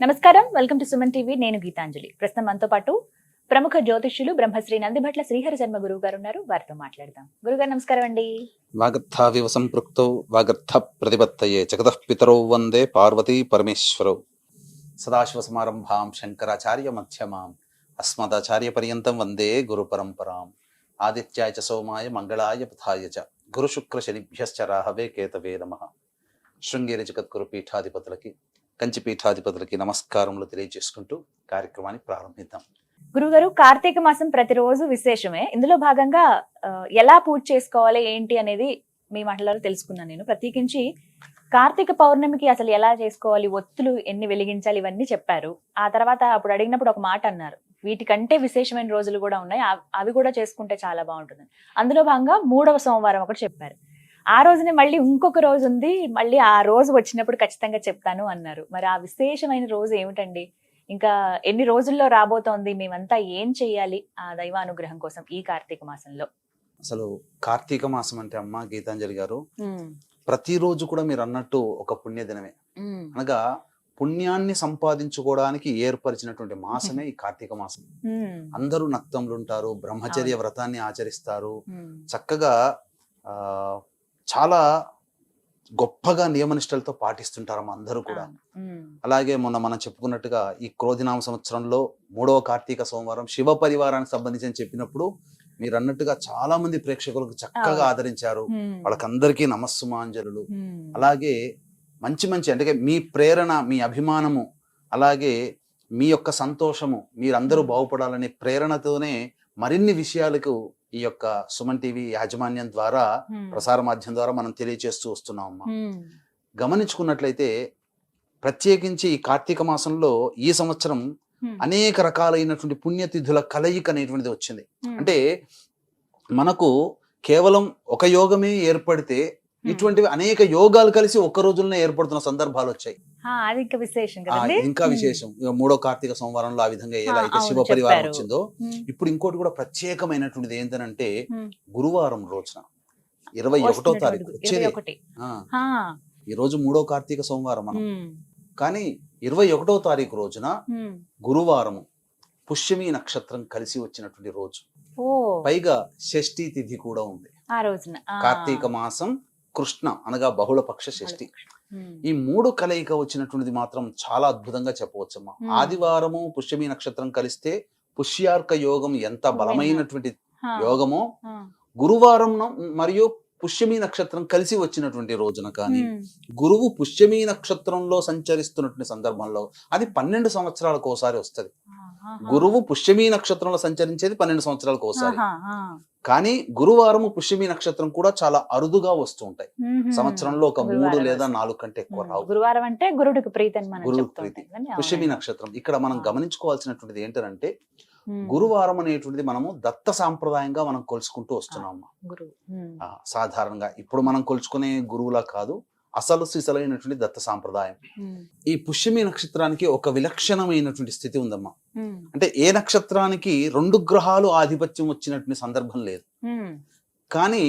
నమస్కారం, welcome to Suman TV. నేను గీతాంజలి. ప్రస్తుతం మనతో పాటు ప్రముఖ జ్యోతిష్యులు బ్రహ్మశ్రీ నందిభట్ల శ్రీహరి శర్మ గురువు గారు ఉన్నారు. వారితో మాట్లాడదాం. గురుగారు నమస్కారం అండి. వాగర్థావివ సంపృక్తౌ వాగర్థ ప్రతిపత్తయే జగతః పితరౌ వందే పార్వతీ పరమేశ్వరౌ. సదాశివ సమారంభాం శంకరాచార్య మధ్యమాం అస్మదాచార్య పర్యంతం వందే గురు పరంపరాం. ఆదిత్యాయ చ సోమాయ మంగళాయ బుధాయ చ గురు శుక్ర శనిభ్యశ్చ రాహవే కేతవే నమః. శృంగేరి జగద్గురు పీఠాధిపతులకి, కంచి పీఠాధిపతులకి నమస్కారములు తెలియజేసుకుంటూ కార్యక్రమాన్ని ప్రారంభిద్దాం. గురుగారు, కార్తీక మాసం ప్రతిరోజు విశేషమే. ఇందులో భాగంగా ఎలా పూజ చేసుకోవాలి ఏంటి అనేది మీ మాటలలో తెలుసుకున్నాను నేను. ప్రత్యేకించి కార్తీక పౌర్ణమికి అసలు ఎలా చేసుకోవాలి, ఒత్తులు ఎన్ని వెలిగించాలి, ఇవన్నీ చెప్పారు. ఆ తర్వాత అప్పుడు అడిగినప్పుడు ఒక మాట అన్నారు, వీటికంటే విశేషమైన రోజులు కూడా ఉన్నాయి, అవి కూడా చేసుకుంటే చాలా బాగుంటుంది. అందులో భాగంగా 3వ సోమవారం ఒకటి చెప్పారు. ఆ రోజునే మళ్ళీ ఇంకొక రోజు ఉంది, మళ్ళీ ఆ రోజు వచ్చినప్పుడు ఖచ్చితంగా చెప్తాను అన్నారు. మరి ఆ విశేషమైన రోజు ఏమిటండి? ఇంకా ఎన్ని రోజుల్లో రాబోతోంది? మేమంతా ఏం చెయ్యాలి ఆ దైవానుగ్రహం కోసం ఈ కార్తీక మాసంలో? అసలు కార్తీక మాసం అంటే అమ్మ గీతాంజలి గారు, ప్రతిరోజు కూడా మీరు అన్నట్టు ఒక పుణ్యదినమే. అనగా పుణ్యాన్ని సంపాదించుకోవడానికి ఏర్పరిచినటువంటి మాసమే ఈ కార్తీక మాసం. అందరూ నక్తములు ఉంటారు, బ్రహ్మచర్య వ్రతాన్ని ఆచరిస్తారు, చక్కగా చాలా గొప్పగా నియమనిష్టలతో పాటిస్తుంటారు అందరూ కూడా. అలాగే మొన్న మనం చెప్పుకున్నట్టుగా ఈ క్రోధినామ సంవత్సరంలో 3వ కార్తీక సోమవారం శివ పరివారానికి సంబంధించి చెప్పినప్పుడు మీరు అన్నట్టుగా చాలా మంది ప్రేక్షకులకు చక్కగా ఆదరించారు. వాళ్ళకందరికీ నమస్సుమాంజలు. అలాగే మంచి మంచి అంటే మీ ప్రేరణ, మీ అభిమానము, అలాగే మీ యొక్క సంతోషము, మీరందరూ బాగుపడాలనే ప్రేరణతోనే మరిన్ని విషయాలకు ఈ యొక్క సుమన్ టీవీ యాజమాన్యం ద్వారా, ప్రసార మాధ్యమం ద్వారా మనం తెలియజేస్తూ వస్తున్నాం అమ్మా. గమనించుకున్నట్లయితే ప్రత్యేకించి ఈ కార్తీక మాసంలో ఈ సంవత్సరం అనేక రకాలైనటువంటి పుణ్యతిథుల కలయిక అనేటువంటిది వచ్చింది. అంటే మనకు కేవలం ఒక యోగమే ఏర్పడితే ఇటువంటివి అనేక యోగాలు కలిసి ఒక్క రోజుల్లోనే ఏర్పడుతున్న సందర్భాలు వచ్చాయి. ఇంకా విశేషం 3వ కార్తీక సోమవారంలో ఆ విధంగా ఎలా అయితే శివ పరివారం వచ్చిందో, ఇప్పుడు ఇంకోటి కూడా ప్రత్యేకమైనటువంటిది ఏంటంటే గురువారం రోజున 21వ తారీఖు వచ్చేది. ఈ రోజు 3వ కార్తీక సోమవారం మనం, కానీ 21వ తారీఖు రోజున గురువారము పుష్యమి నక్షత్రం కలిసి వచ్చినటువంటి రోజు, పైగా షష్ఠీ తిథి కూడా ఉంది ఆ రోజున. కార్తీక మాసం కృష్ణ అనగా బహుళపక్ష షష్ఠి. ఈ 3 కలయిక వచ్చినటువంటిది మాత్రం చాలా అద్భుతంగా చెప్పవచ్చమ్మా. ఆదివారము పుష్యమి నక్షత్రం కలిస్తే పుష్యార్క యోగం ఎంత బలమైనటువంటి యోగమో, గురువారం మరియు పుష్యమి నక్షత్రం కలిసి వచ్చినటువంటి రోజున కానీ గురువు పుష్యమి నక్షత్రంలో సంచరిస్తున్నటువంటి సందర్భంలో అది 12 సంవత్సరాలకు ఒకసారి వస్తుంది. గురువు పుష్యమి నక్షత్రంలో సంచరించేది 12 సంవత్సరాలకు ఒకసారి. కానీ గురువారము పుష్యమి నక్షత్రం కూడా చాలా అరుదుగా వస్తూ ఉంటాయి. సంవత్సరంలో ఒక 3 లేదా 4 కంటే ఎక్కువ రావు. గురువారం అంటే గురుడికి ప్రీతి అని మనం గురువు ప్రీతి. పుష్యమి నక్షత్రం ఇక్కడ మనం గమనించుకోవాల్సినటువంటిది ఏంటంటే, గురువారం అనేటువంటిది మనము దత్త సాంప్రదాయంగా మనం కొలుసుకుంటూ వస్తున్నాం. సాధారణంగా ఇప్పుడు మనం కొలుచుకునే గురువులా కాదు, అసలు సిసలైనటువంటి దత్త సాంప్రదాయం. ఈ పుష్యమి నక్షత్రానికి ఒక విలక్షణమైనటువంటి స్థితి ఉందమ్మా. అంటే ఏ నక్షత్రానికి 2 గ్రహాలు ఆధిపత్యం వచ్చినటువంటి సందర్భం లేదు. కానీ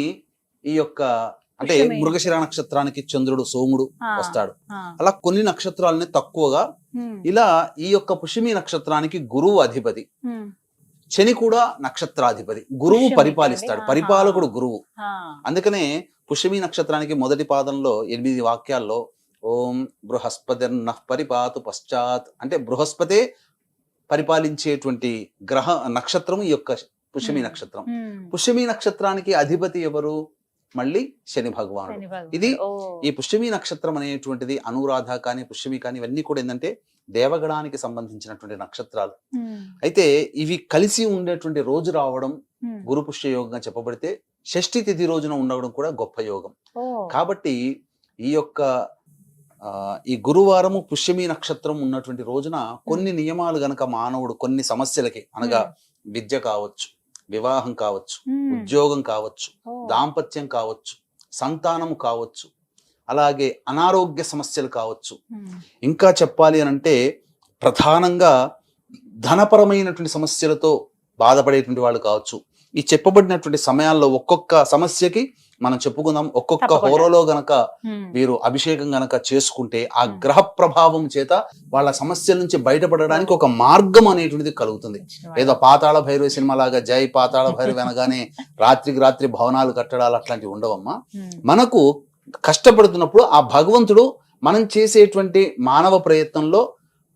ఈ యొక్క అంటే మృగశిర నక్షత్రానికి చంద్రుడు సోముడు వస్తాడు, అలా కొన్ని నక్షత్రాలని తక్కువగా. ఇలా ఈ యొక్క పుష్యమి నక్షత్రానికి గురువు అధిపతి, శని కూడా నక్షత్రాధిపతి, గురువు పరిపాలిస్తాడు, పరిపాలకుడు గురువు. అందుకనే పుష్యమి నక్షత్రానికి మొదటి పాదంలో 8 వాక్యాల్లో ఓం బృహస్పతిర్నః పరిపాతు పశ్చాత్ అంటే బృహస్పతే పరిపాలించేటువంటి గ్రహ నక్షత్రం ఈ యొక్క పుష్యమి నక్షత్రం. పుష్యమి నక్షత్రానికి అధిపతి ఎవరు? మళ్ళీ శని భగవానుడు. ఇది ఈ పుష్యమి నక్షత్రం అనేటువంటిది అనురాధ కానీ పుష్యమి కానీ ఇవన్నీ కూడా ఏంటంటే దేవగణానికి సంబంధించినటువంటి నక్షత్రాలు. అయితే ఇవి కలిసి ఉండేటువంటి రోజు రావడం గురు పుష్య యోగంగా చెప్పబడితే, షష్ఠి తిథి రోజున ఉండడం కూడా గొప్ప యోగం. కాబట్టి ఈ యొక్క ఈ గురువారము పుష్యమి నక్షత్రం ఉన్నటువంటి రోజున కొన్ని నియమాలు గనక మానవుడు కొన్ని సమస్యలకి, అనగా విద్య కావచ్చు, వివాహం కావచ్చు, ఉద్యోగం కావచ్చు, దాంపత్యం కావచ్చు, సంతానము కావచ్చు, అలాగే అనారోగ్య సమస్యలు కావచ్చు, ఇంకా చెప్పాలి అని అంటే ప్రధానంగా ధనపరమైనటువంటి సమస్యలతో బాధపడేటువంటి వాళ్ళు కావచ్చు. ఈ చెప్పబడినటువంటి సమయాల్లో ఒక్కొక్క సమస్యకి మనం చెప్పుకుందాం ఒక్కొక్క తప్పకుండా. హోరలో గనక ఉమ్, వీరు అభిషేకం గనక చేసుకుంటే ఆ గ్రహ ప్రభావం చేత వాళ్ళ సమస్యల నుంచి బయటపడడానికి ఒక మార్గం అనేటువంటిది కలుగుతుంది. ఏదో పాతాళ భైరవ సినిమా లాగా జై పాతాళ భైరవ అనగానే రాత్రికి రాత్రి భవనాలు కట్టడాలు అట్లాంటివి ఉండవమ్మా. ఉమ్, మనకు కష్టపడుతున్నప్పుడు ఆ భగవంతుడు మనం చేసేటువంటి మానవ ప్రయత్నంలో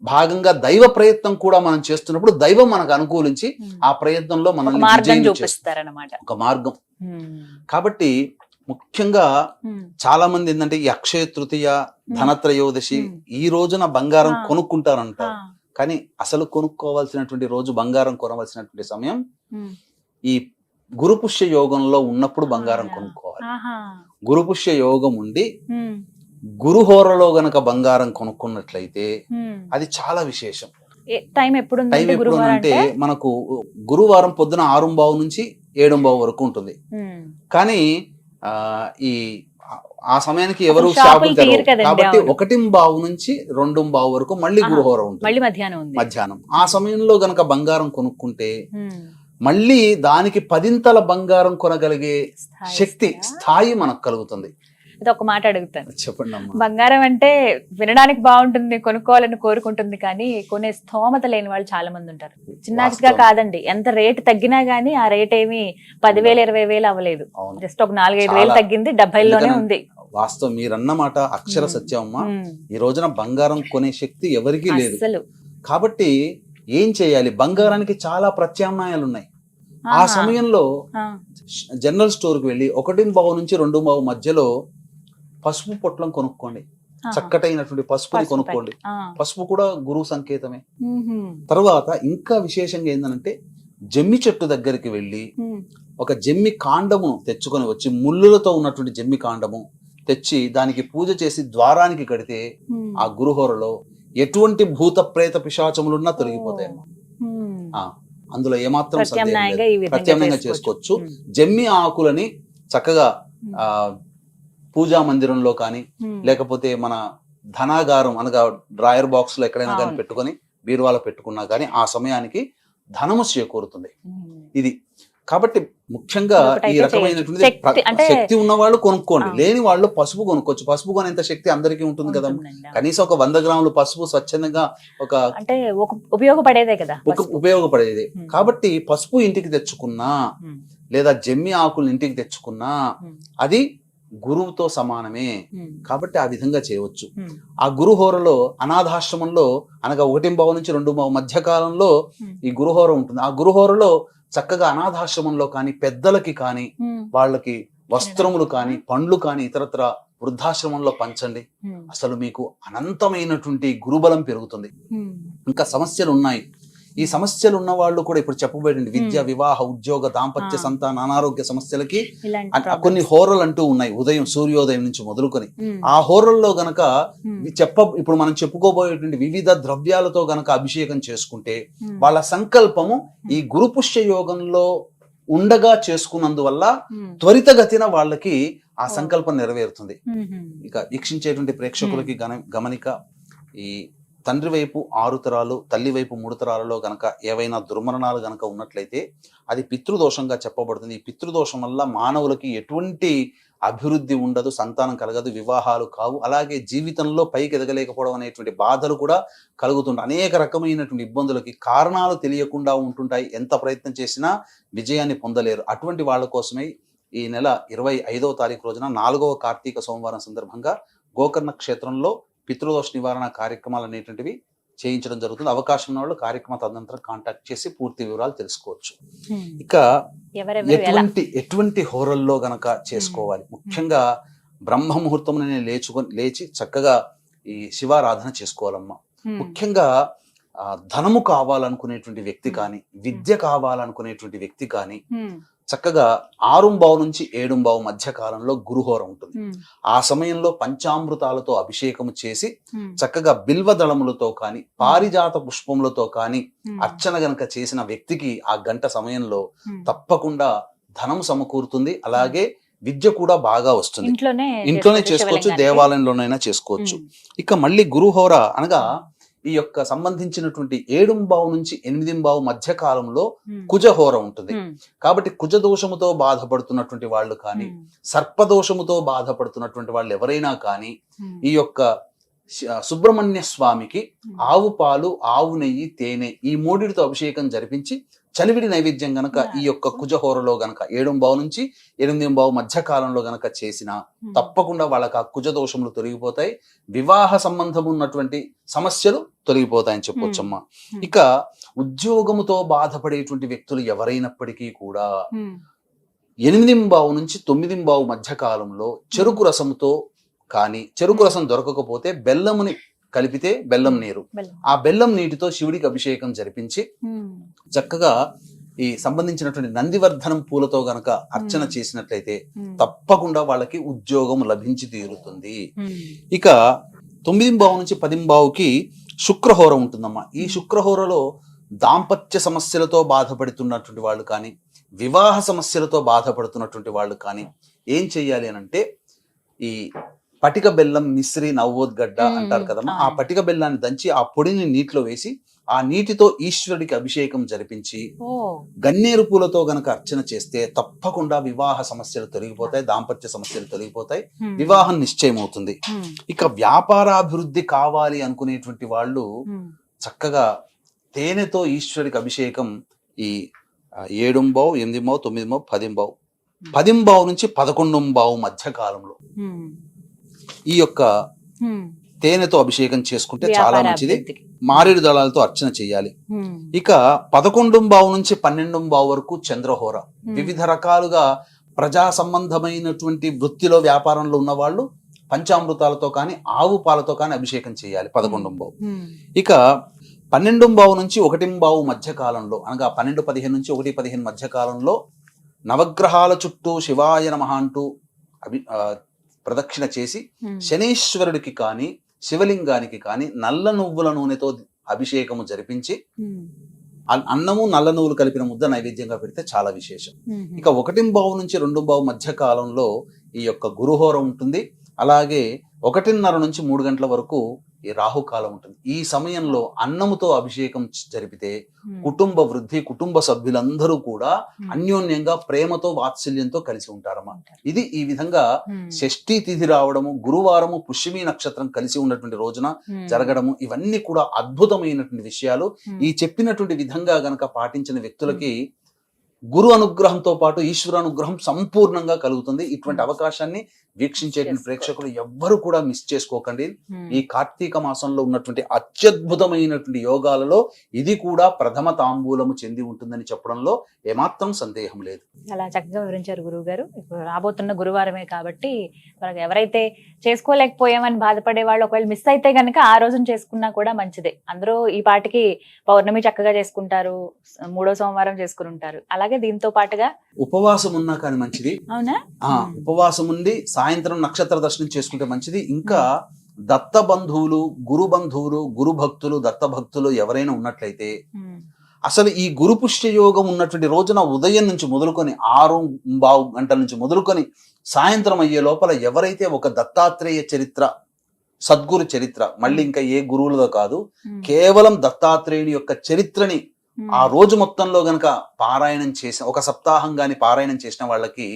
భాగంగా దైవ ప్రయత్నం కూడా మనం చేస్తున్నప్పుడు దైవం మనకు అనుకూలించి ఉమ్. ఆ ప్రయత్నంలో ఒక మనల్ని మార్గం విజయం చేస్తుంది. చూపిస్తారన్నమాట. ఒక మార్గం. ఉమ్, కాబట్టి ముఖ్యంగా ఉమ్, చాలా మంది ఏంటంటే ఈ అక్షయ తృతీయ, ధనత్రయోదశి ఈ రోజున బంగారం ఆ. కొనుక్కుంటారంటారు. ఆ, కానీ అసలు కొనుక్కోవాల్సినటువంటి రోజు, బంగారం కొనవలసినటువంటి సమయం ఉమ్, ఈ గురుపుష్య యోగంలో ఉన్నప్పుడు బంగారం ఆ. కొనుక్కోవాలి. ఆహా, గురుపుష్య యోగం ఉండి ఉమ్, గురుహోరలో గనక బంగారం కొనుక్కున్నట్లయితే ఉమ్. అది చాలా విశేషం. టైం ఎప్పుడు టైం ఉంది ఎప్పుడు గురువారం అంటే అంటే? మనకు గురువారం పొద్దున 6:15 నుంచి 7:15 వరకు ఉంటుంది. ఉమ్, కానీ ఆ ఈ ఆ సమయానికి ఎవరు అసలు షాపులు షాపులు తెరవరు. తీయరు కదండి, కాబట్టి అవును. 1:15 నుంచి 2:15 వరకు మళ్ళీ ఆహా, గురుహోర ఉంటుంది మళ్ళీ మధ్యాహ్నం ఉంది. మధ్యాహ్నం. ఆ సమయంలో గనక బంగారం కొనుక్కుంటే ఉమ్, మళ్ళీ దానికి 10 బంగారం కొనగలిగే స్థాయి శక్తి, ఇస్తారా? స్థాయి మనకు కలుగుతుంది. ఇది ఒక మాట అడుగుతాను. చెప్పండి అమ్మా. బంగారం అంటే వినడానికి బాగుంటుంది, కొనుక్కోవాలని కోరుకుంటుంది, కానీ కొనే స్థోమత లేని వాళ్ళు చాలా మంది ఉంటారు. చిన్నగా వాస్తవం. కాదండి, ఎంత రేటు తగ్గినా గానీ ఆ రేట్ ఏమి 10,000 20,000 అవ్వలేదు. అవును. జస్ట్ ఒక 4-5 వేలు చాలా. తగ్గింది, 70,000లోనే ఎందుకని- ఉంది. వాస్తవం మీరన్నమాట అక్షర ఉమ్. సత్యం అమ్మా. ఉమ్, ఈ రోజున బంగారం కొనే శక్తి ఎవరికీ లేదు. అస్సలు. కాబట్టి ఏం చేయాలి? బంగారానికి చాలా ప్రత్యామ్నాయాలు ఉన్నాయి. ఆ ఆహా. సమయంలో ఆ, జనరల్ స్టోర్కి వెళ్ళి 1:15 నుంచి 2:15 మధ్యలో పసుపు పొట్లం కొనుక్కోండి. ఆహా. చక్కటైనటువంటి పసుపుని పసుపు కొనుక్కోండి. ఆ. పసుపు కూడా గురువు సంకేతమే. ఉహుం. తర్వాత ఇంకా విశేషంగా ఏంటంటే జమ్మి చెట్టు దగ్గరికి వెళ్ళి ఉమ్, ఒక జమ్మి కాండమును తెచ్చుకొని వచ్చి, ముళ్ళులతో ఉన్నటువంటి జమ్మి కాండము తెచ్చి దానికి పూజ చేసి ద్వారానికి కడితే ఉమ్. ఆ గురుహోరలో ఎటువంటి భూత ప్రేత పిశాచములున్నా తొలగిపోతాయి. ఉమ్. అందులో ఏమాత్రం సందేహం ప్రత్యామ్నాయంగా లేదు. ఈ విధంగా ప్రత్యామ్నాయంగా చేసుకోవచ్చు. చేసుకోవచ్చు. జమ్మి ఆకులని చక్కగా ఆ పూజా మందిరంలో కానీ ఉమ్. లేకపోతే మన ధనాగారం అనగా డ్రాయర్ బాక్స్ లో ఎక్కడైనా కానీ అవును. పెట్టుకొని బీరువాలో పెట్టుకున్నా కానీ ఆ సమయానికి ధనము చేకూరుతుంది. ఉమ్. ఇది కాబట్టి ముఖ్యంగా ఇదొకటైతే ఈ రకమైనటువంటి శక్తి అంటే- శక్తి ఉన్న వాళ్ళు కొనుక్కోండి. ఆ. లేని వాళ్ళు పసుపు కొనుక్కోవచ్చు. పసుపు కొనేంత శక్తి అందరికీ ఉంటుంది కదా. ఉంటుందండి. కనీసం ఒక 100 గ్రాములు పసుపు స్వచ్ఛందంగా ఒక అంటే ఒక ఉపయోగపడేదే కదా పసుపు. ఉపయోగపడేది. ఉమ్. కాబట్టి పసుపు ఇంటికి తెచ్చుకున్నా ఉమ్. లేదా జమ్మి ఆకులు ఇంటికి తెచ్చుకున్నా ఉమ్. అది గురువుతో సమానమే. ఉమ్. కాబట్టి ఆ విధంగా చేయవచ్చు. ఉమ్. ఆ గురుహోరలో అనాథాశ్రమంలో అనగా 1:15 నుంచి 2:15 మధ్య కాలంలో ఉమ్. ఈ గురుహోర ఉంటుంది. ఆ గురుహోరలో చక్కగా అనాథాశ్రమంలో కానీ పెద్దలకి కానీ ఉమ్. వాళ్ళకి వస్త్రములు కానీ పండ్లు కానీ ఇతరత్ర వృద్ధాశ్రమంలో పంచండి. ఉమ్. అసలు మీకు అనంతమైనటువంటి గురుబలం పెరుగుతుంది. ఉమ్. ఇంకా సమస్యలు ఉన్నాయి. ఈ సమస్యలు ఉన్న వాళ్ళు కూడా ఇప్పుడు చెప్పబడింది విద్య, వివాహ, ఉద్యోగ, దాంపత్య, సంతాన, అనారోగ్య సమస్యలకి ఇలాంటి కొన్ని problems. హోరలు అంటూ ఉన్నాయి. ఉదయం సూర్యోదయం నుంచి మొదలుకొని ఉమ్. ఆ హోరల్లో గనక ఉమ్. ఇప్పుడు మనం చెప్పుకోబోయేటువంటి వివిధ ద్రవ్యాలతో గనక అభిషేకం చేసుకుంటే ఉమ్. వాళ్ళ సంకల్పము ఈ గురుపుష్య యోగంలో ఉండగా చేసుకున్నందువల్ల ఉమ్. త్వరితగతిన వాళ్ళకి ఆ సంకల్పం నెరవేరుతుంది. ఉమ్. ఇక వీక్షించేటువంటి ప్రేక్షకులకి గమనిక, ఈ తండ్రి వైపు 6 తరాలు, తల్లి వైపు 3 తరాలలో గనక ఏవైనా దుర్మరణాలు గనక ఉన్నట్లయితే అది పితృదోషంగా చెప్పబడుతుంది. ఈ పితృదోషం వల్ల మానవులకి ఎటువంటి అభివృద్ధి ఉండదు, సంతానం కలగదు, వివాహాలు కావు, అలాగే జీవితంలో పైకి ఎదగలేకపోవడం అనేటువంటి బాధలు కూడా కలుగుతుంటాయి. అనేక రకమైనటువంటి ఇబ్బందులకి కారణాలు తెలియకుండా ఉంటుంటాయి. ఎంత ప్రయత్నం చేసినా విజయాన్ని పొందలేరు. అటువంటి వాళ్ళ కోసమే ఈ నెల 25వ తారీఖు రోజున 4వ కార్తీక సోమవారం సందర్భంగా గోకర్ణ క్షేత్రంలో పితృదోష నివారణ కార్యక్రమాలు అనేటువంటివి చేయించడం జరుగుతుంది. అవకాశం ఉన్న వాళ్ళు కార్యక్రమ తదనంతరం కాంటాక్ట్ చేసి పూర్తి వివరాలు తెలుసుకోవచ్చు. ఇక ఎటువంటి హోరల్లో గనక చేసుకోవాలి, ముఖ్యంగా బ్రహ్మ ముహూర్తం లేచి చక్కగా ఈ శివారాధన చేసుకోవాలమ్మా. ముఖ్యంగా ధనము కావాలనుకునేటువంటి వ్యక్తి కానీ, విద్య కావాలనుకునేటువంటి వ్యక్తి కానీ చక్కగా 6:15 నుంచి 7:15 మధ్య కాలంలో గురుహోర ఉంటుంది. ఆ సమయంలో పంచామృతాలతో అభిషేకము చేసి చక్కగా బిల్వదళములతో కానీ పారిజాత పుష్పములతో కానీ అర్చన గనక చేసిన వ్యక్తికి ఆ గంట సమయంలో తప్పకుండా ధనం సమకూరుతుంది. అలాగే విద్య కూడా బాగా వస్తుంది. ఇంట్లోనే చేసుకోవచ్చు, దేవాలయంలోనైనా చేసుకోవచ్చు. ఇక మళ్ళీ గురుహోర అనగా ఈ యొక్క సంబంధించినటువంటి 7 నుంచి 8 మధ్య కాలంలో కుజహోర ఉంటుంది. కాబట్టి కుజ దోషముతో బాధపడుతున్నటువంటి వాళ్ళు కానీ, సర్పదోషముతో బాధపడుతున్నటువంటి వాళ్ళు ఎవరైనా కానీ ఈ యొక్క సుబ్రహ్మణ్య స్వామికి ఆవు పాలు, ఆవు నెయ్యి, తేనె ఈ 3తో అభిషేకం జరిపించి చలివిడి నైవేద్యం గనక ఈ యొక్క కుజహోరలో గనక 7 నుంచి 8 మధ్య కాలంలో గనక చేసిన తప్పకుండా వాళ్ళకి ఆ కుజ దోషములు తొలగిపోతాయి, వివాహ సంబంధం ఉన్నటువంటి సమస్యలు తొలగిపోతాయని చెప్పొచ్చమ్మా. ఇక ఉద్యోగముతో బాధపడేటువంటి వ్యక్తులు ఎవరైనప్పటికీ కూడా 8 నుంచి 9 మధ్య కాలంలో చెరుకు రసముతో కానీ, చెరుకు రసం దొరకకపోతే బెల్లముని కలిపితే బెల్లం నీరు, ఆ బెల్లం నీటితో శివుడికి అభిషేకం జరిపించి చక్కగా ఈ సంబంధించినటువంటి నందివర్ధనం పూలతో గనక అర్చన చేసినట్లయితే తప్పకుండా వాళ్ళకి ఉద్యోగం లభించి తీరుతుంది. ఇక 9 నుంచి 10 శుక్రహోర ఉంటుందమ్మా. ఈ శుక్రహోరలో దాంపత్య సమస్యలతో బాధపడుతున్నటువంటి వాళ్ళు కానీ, వివాహ సమస్యలతో బాధపడుతున్నటువంటి వాళ్ళు కానీ ఏం చెయ్యాలి అని అంటే, ఈ పటిక బెల్లం, మిశ్రి, నవ్వోద్గడ్డ అంటారు కదమ్మా, ఆ పటిక బెల్లాన్ని దంచి ఆ పొడిని నీటిలో వేసి ఆ నీటితో ఈశ్వరుడికి అభిషేకం జరిపించి గన్నేరు పూలతో గనక అర్చన చేస్తే తప్పకుండా వివాహ సమస్యలు తొలగిపోతాయి, దాంపత్య సమస్యలు తొలగిపోతాయి, వివాహం నిశ్చయం అవుతుంది. ఇక వ్యాపారాభివృద్ధి కావాలి అనుకునేటువంటి వాళ్ళు చక్కగా తేనెతో ఈశ్వరుడికి అభిషేకం ఈ 7, 8, 9, 10, 10 నుంచి 11 మధ్య కాలంలో ఈ యొక్క తేనెతో అభిషేకం చేసుకుంటే చాలా మంచిది. మారేడు దళాలతో అర్చన చేయాలి. ఇక 11 నుంచి 12 వరకు చంద్రహోర. వివిధ రకాలుగా ప్రజా సంబంధమైనటువంటి వృత్తిలో, వ్యాపారంలో ఉన్న వాళ్ళు పంచామృతాలతో కానీ, ఆవు పాలతో కానీ అభిషేకం చేయాలి 11. ఇక 12 నుంచి 1 మధ్య కాలంలో, అనగా 12-15 నుంచి 1-15 మధ్య కాలంలో నవగ్రహాల చుట్టూ శివాయ నమః అంటూ ప్రదక్షిణ చేసి శనీశ్వరుడికి కానీ, శివలింగానికి కానీ నల్ల నువ్వుల నూనెతో అభిషేకము జరిపించి అన్నము, నల్ల నువ్వులు కలిపిన ముద్ద నైవేద్యంగా పెడితే చాలా విశేషం. ఇక 1 నుంచి 2 మధ్య కాలంలో ఈ యొక్క గురుహోర ఉంటుంది. అలాగే 1:30 నుంచి 3 గంటల వరకు ఈ రాహుకాలం ఉంటుంది. ఈ సమయంలో అన్నముతో అభిషేకం జరిపితే కుటుంబ వృద్ధి, కుటుంబ సభ్యులందరూ కూడా అన్యోన్యంగా ప్రేమతో, వాత్సల్యంతో కలిసి ఉంటారమ్మా. ఇది ఈ విధంగా షష్ఠీ తిథి రావడము, గురువారము, పుష్యమి నక్షత్రం కలిసి ఉన్నటువంటి రోజున జరగడము, ఇవన్నీ కూడా అద్భుతమైనటువంటి విషయాలు. ఈ చెప్పినటువంటి విధంగా గనక పాటించిన వ్యక్తులకి గురు అనుగ్రహంతో పాటు ఈశ్వర అనుగ్రహం సంపూర్ణంగా కలుగుతుంది. ఇటువంటి అవకాశాన్ని వీక్షించేటువంటి ప్రేక్షకులు ఎవ్వరు కూడా మిస్ చేసుకోకండి. ఈ కార్తీక మాసంలో ఉన్నటువంటి అత్యద్భుతమైనటువంటి యోగాలలో ఇది కూడా ప్రథమ తాంబూలము చెంది ఉంటుందని చెప్పడంలో ఏమాత్రం సందేహం లేదు. అలా చక్కగా వివరించారు గురువు గారు. ఇప్పుడు రాబోతున్న గురువారమే కాబట్టి ఎవరైతే చేసుకోలేకపోయామని బాధపడే వాళ్ళు ఒకవేళ మిస్ అయితే గనక ఆ రోజున చేసుకున్నా కూడా మంచిదే. అందరూ ఈ పాటికి పౌర్ణమి చక్కగా చేసుకుంటారు, 3వ సోమవారం చేసుకుని ఉంటారు. అలాగే దీంతో పాటుగా ఉపవాసం ఉన్నా కానీ మంచిది. అవునా? ఉపవాసం ఉండి సాయంత్రం నక్షత్ర దర్శనం చేసుకుంటే మంచిది. ఇంకా దత్త బంధువులు, గురు బంధువులు, గురు భక్తులు, దత్త భక్తులు ఎవరైనా ఉన్నట్లయితే అసలు ఈ గురు పుష్య యోగం ఉన్నటువంటి రోజున ఉదయం నుంచి మొదలుకొని 6 గంటల నుంచి మొదలుకొని సాయంత్రం అయ్యే లోపల ఎవరైతే ఒక దత్తాత్రేయ చరిత్ర, సద్గురు చరిత్ర, మళ్ళీ ఇంకా ఏ గురువులదో కాదు, కేవలం దత్తాత్రేయుని యొక్క చరిత్రని ఆ రోజు మొత్తంలో గనక పారాయణం చేసిన, ఒక సప్తాహం గాని పారాయణం చేసిన వాళ్ళకి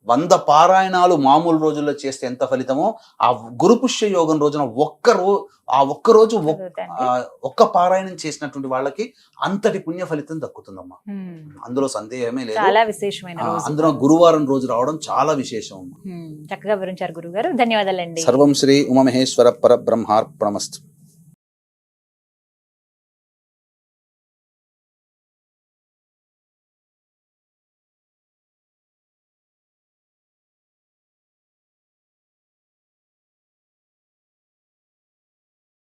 100 పారాయణాలు మామూలు రోజుల్లో చేస్తే ఎంత ఫలితమో ఆ గురు పుష్య యోగం రోజున ఒక్క రోజు ఒక్క పారాయణం చేసినటువంటి వాళ్ళకి అంతటి పుణ్య ఫలితం దక్కుతుందమ్మా. అందులో సందేహమే లేదు. చాలా విశేషమైన అందులో గురువారం రోజు రావడం చాలా విశేషం. చక్కగా వివరించారు గురువు గారు. ధన్యవాదాలండి. సర్వం శ్రీ ఉమామహేశ్వర పరబ్రహ్మార్పణమస్తు.